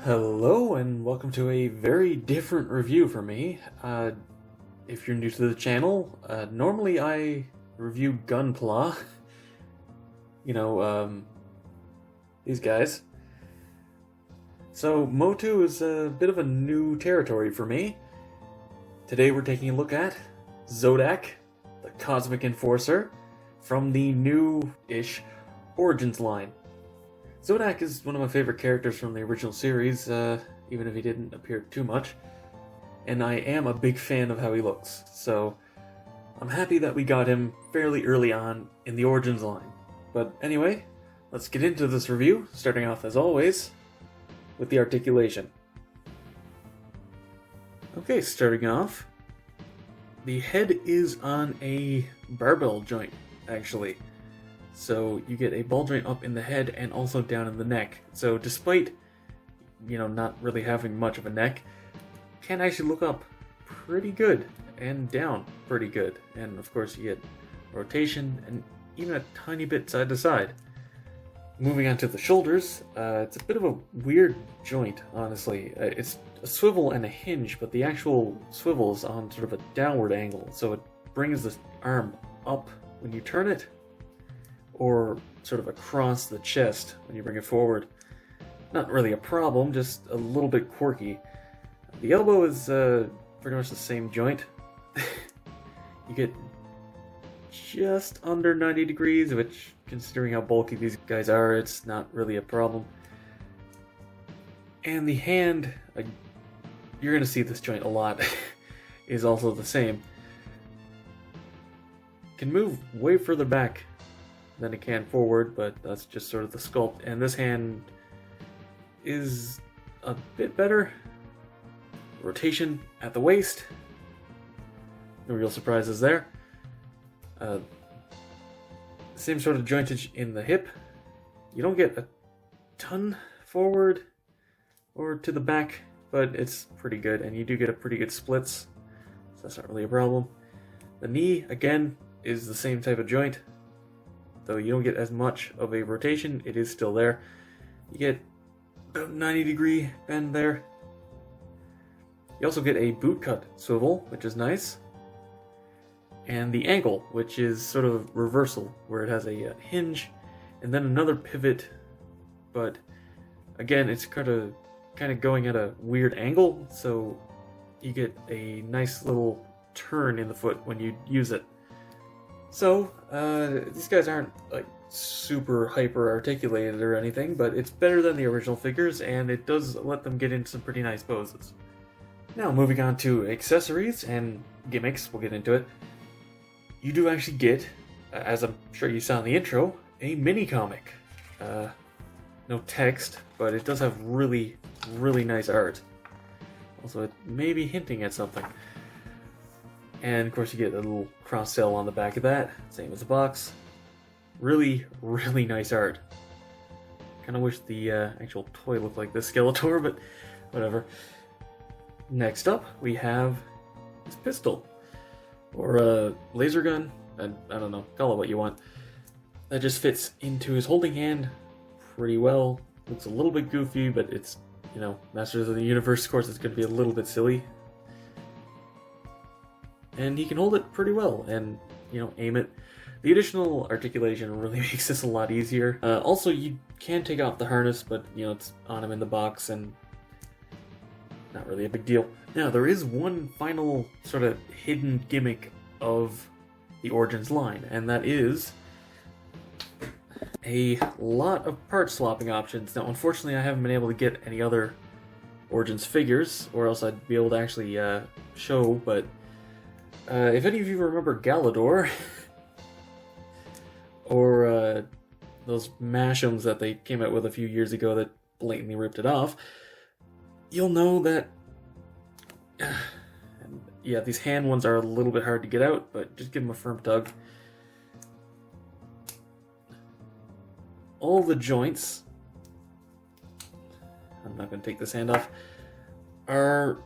Hello and welcome to a very different review for me. If you're new to the channel, normally I review Gunpla. You know, these guys. So MOTU is a bit of a new territory for me. Today we're taking a look at Zodac, the Cosmic Enforcer, from the new-ish Origins line. Zodac is one of my favorite characters from the original series, even if he didn't appear too much. And I am a big fan of how he looks, so I'm happy that we got him fairly early on in the Origins line. But anyway, let's get into this review, starting off as always with the articulation. Okay, starting off, the head is on a barbell joint, actually. So you get a ball joint up in the head and also down in the neck. So despite, not really having much of a neck, can actually look up pretty good and down pretty good. And of course you get rotation and even a tiny bit side to side. Moving on to the shoulders, it's a bit of a weird joint, honestly. It's a swivel and a hinge, but the actual swivel is on sort of a downward angle. So it brings the arm up when you turn it, or sort of across the chest when you bring it forward. Not really a problem, just a little bit quirky. The elbow is pretty much the same joint. You get just under 90 degrees, which, considering how bulky these guys are, it's not really a problem. And the hand, you're going to see this joint a lot, is also the same. Can move way further back than it can forward, but that's just sort of the sculpt. And this hand is a bit better. Rotation at the waist. No real surprises there. Same sort of jointage in the hip. You don't get a ton forward or to the back, but it's pretty good, and you do get a pretty good splits, so that's not really a problem. The knee, again, is the same type of joint. Though you don't get as much of a rotation, it is still there. You get about 90-degree bend there. You also get a boot cut swivel, which is nice. And the ankle, which is sort of reversal, where it has a hinge and then another pivot, but again, it's kind of going at a weird angle, so you get a nice little turn in the foot when you use it. So, these guys aren't like super hyper articulated or anything, but it's better than the original figures, and it does let them get into some pretty nice poses. Now, moving on to accessories and gimmicks, we'll get into it. You do actually get, as I'm sure you saw in the intro, a mini comic. No text, but it does have really, really nice art. Also, it may be hinting at something. And of course you get a little cross-sell on the back of that, same as the box. Really, really nice art. Kind of wish the actual toy looked like this Skeletor, but whatever. Next up, we have this pistol. Or a laser gun, I don't know, call it what you want. That just fits into his holding hand pretty well. Looks a little bit goofy, but it's, Masters of the Universe, of course, it's going to be a little bit silly. And he can hold it pretty well and, aim it. The additional articulation really makes this a lot easier. Also, you can take off the harness, but, it's on him in the box and not really a big deal. Now, there is one final sort of hidden gimmick of the Origins line, and that is a lot of part swapping options. Now, unfortunately, I haven't been able to get any other Origins figures, or else I'd be able to actually show, but if any of you remember Galador, or those Mash'ems that they came out with a few years ago that blatantly ripped it off, you'll know that, yeah, these hand ones are a little bit hard to get out, but just give them a firm tug. All the joints, I'm not going to take this hand off, are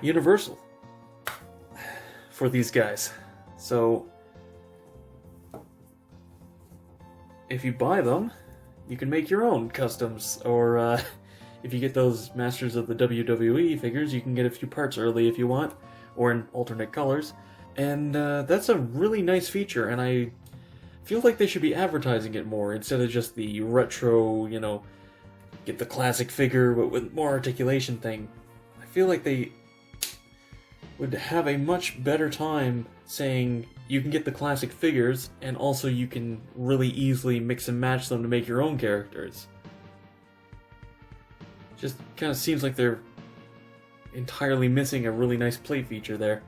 universal for these guys. So if you buy them, you can make your own customs, or if you get those Masters of the WWE figures, you can get a few parts early if you want, or in alternate colors. And that's a really nice feature, and I feel like they should be advertising it more instead of just the retro, you know, get the classic figure but with more articulation thing. I feel like they would have a much better time saying you can get the classic figures and also you can really easily mix and match them to make your own characters. Just kind of seems like they're entirely missing a really nice play feature there.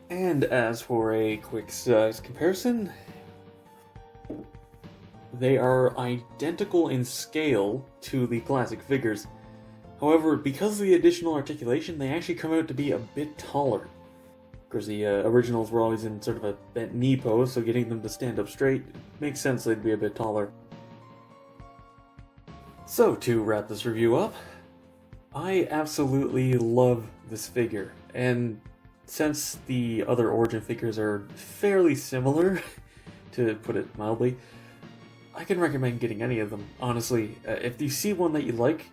And as for a quick size comparison, they are identical in scale to the classic figures. However, because of the additional articulation, they actually come out to be a bit taller. Of course, the originals were always in sort of a bent knee pose, so getting them to stand up straight makes sense they'd be a bit taller. So, to wrap this review up, I absolutely love this figure, and since the other Origin figures are fairly similar, to put it mildly, I can recommend getting any of them, honestly. If you see one that you like,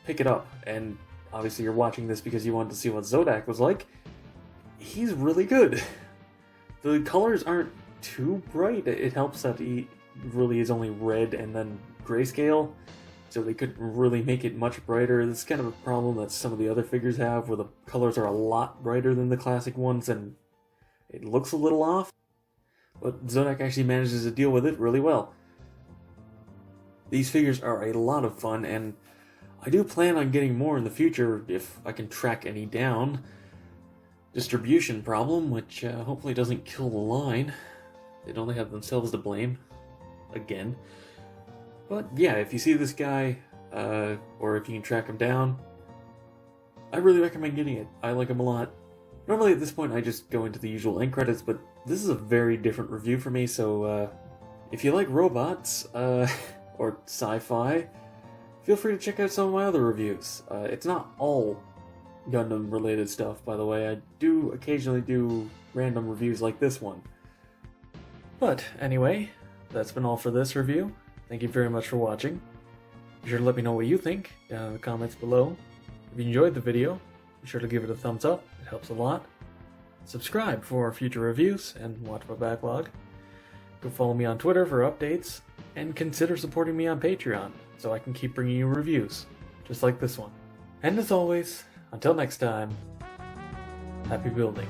pick it up, and obviously you're watching this because you wanted to see what Zodac was like. He's really good. The colors aren't too bright. It helps that he really is only red and then grayscale, so they couldn't really make it much brighter. This is kind of a problem that some of the other figures have, where the colors are a lot brighter than the classic ones, and it looks a little off. But Zodac actually manages to deal with it really well. These figures are a lot of fun, and I do plan on getting more in the future if I can track any down. Distribution problem, which hopefully doesn't kill the line. They'd only have themselves to blame. Again. But yeah, if you see this guy, or if you can track him down, I really recommend getting it. I like him a lot. Normally at this point I just go into the usual end credits, but this is a very different review for me, so if you like robots, or sci-fi, feel free to check out some of my other reviews. It's not all Gundam related stuff, by the way. I do occasionally do random reviews like this one. But anyway, that's been all for this review. Thank you very much for watching. Be sure to let me know what you think down in the comments below. If you enjoyed the video, be sure to give it a thumbs up. It helps a lot. Subscribe for future reviews and watch my backlog. Go follow me on Twitter for updates, and consider supporting me on Patreon so I can keep bringing you reviews, just like this one. And as always, until next time, happy building.